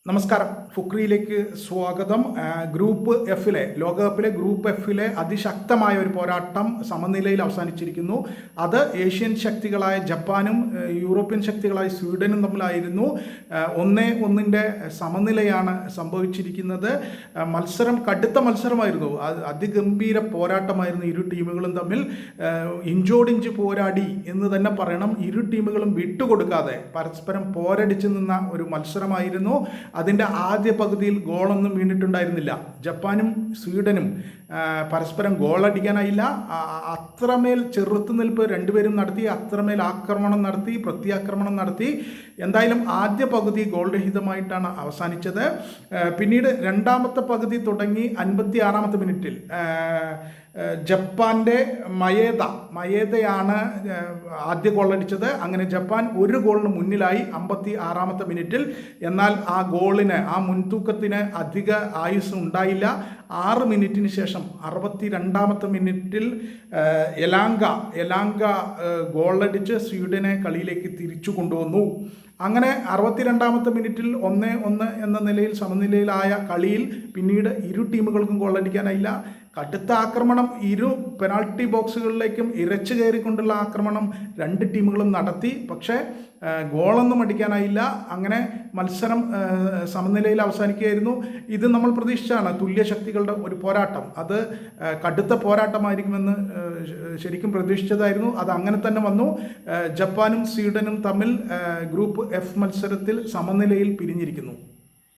നമസ്കാരം. ഫുക്രിയിലേക്ക് സ്വാഗതം. ഗ്രൂപ്പ് എഫിലെ ലോകകപ്പിലെ ഗ്രൂപ്പ് എഫിലെ അതിശക്തമായ ഒരു പോരാട്ടം സമനിലയിൽ അവസാനിച്ചിരിക്കുന്നു. അത് ഏഷ്യൻ ശക്തികളായ ജപ്പാനും യൂറോപ്യൻ ശക്തികളായ സ്വീഡനും തമ്മിലായിരുന്നു. 1-1 സമനിലയാണ് സംഭവിച്ചിരിക്കുന്നത്. മത്സരം കടുത്ത മത്സരമായിരുന്നു. അതിഗംഭീര പോരാട്ടമായിരുന്നു. ഇരു ടീമുകളും തമ്മിൽ ഇഞ്ചോടിഞ്ച് പോരാടി എന്ന് തന്നെ പറയണം. ഇരു ടീമുകളും വിട്ടുകൊടുക്കാതെ പരസ്പരം പോരടിച്ചു നിന്ന ഒരു മത്സരമായിരുന്നു. അതിൻ്റെ ആദ്യ പകുതിയിൽ ഗോളൊന്നും വീണിട്ടുണ്ടായിരുന്നില്ല. ജപ്പാനും സ്വീഡനും പരസ്പരം ഗോളടിക്കാനായില്ല. അത്രമേൽ ചെറുത്തുനിൽപ്പ് രണ്ടുപേരും നടത്തി. അത്രമേൽ ആക്രമണം നടത്തി, പ്രത്യാക്രമണം നടത്തി. എന്തായാലും ആദ്യ പകുതി ഗോൾ രഹിതമായിട്ടാണ് അവസാനിച്ചത്. പിന്നീട് രണ്ടാമത്തെ പകുതി തുടങ്ങി 56-ാമത്തെ മിനിറ്റിൽ ജപ്പാൻ്റെ മയേദയാണ് ആദ്യ ഗോളടിച്ചത്. അങ്ങനെ ജപ്പാൻ ഒരു ഗോളിന് മുന്നിലായി 56-ാമത്തെ മിനിറ്റിൽ. എന്നാൽ ആ ഗോളിന്, ആ മുൻതൂക്കത്തിന് അധിക ആയുസ് ഉണ്ടായില്ല. 6 മിനിറ്റിന് ശേഷം 62-ാമത്തെ മിനിറ്റിൽ എലാങ്ക ഗോളടിച്ച് സ്വീഡനെ കളിയിലേക്ക് തിരിച്ചു കൊണ്ടുവന്നു. അങ്ങനെ 62-ാമത്തെ മിനിറ്റിൽ 1-1 എന്ന നിലയിൽ സമനിലയിലായ കളിയിൽ പിന്നീട് ഇരു ടീമുകൾക്കും ഗോളടിക്കാനായില്ല. കടുത്ത ആക്രമണം, ഇരു പെനാൾട്ടി ബോക്സുകളിലേക്കും ഇരച്ചു കയറിക്കൊണ്ടുള്ള ആക്രമണം രണ്ട് ടീമുകളും നടത്തി. പക്ഷേ ഗോളൊന്നും അടിക്കാനായില്ല. അങ്ങനെ മത്സരം സമനിലയിൽ അവസാനിക്കുകയായിരുന്നു. ഇത് നമ്മൾ പ്രതീക്ഷിച്ചാണ്. തുല്യ ശക്തികളുടെ ഒരു പോരാട്ടം, അത് കടുത്ത പോരാട്ടമായിരിക്കുമെന്ന് ശരിക്കും പ്രതീക്ഷിച്ചതായിരുന്നു. അത് അങ്ങനെ തന്നെ വന്നു. ജപ്പാനും സ്വീഡനും തമ്മിൽ ഗ്രൂപ്പ് എഫ് മത്സരത്തിൽ സമനിലയിൽ പിരിഞ്ഞിരിക്കുന്നു.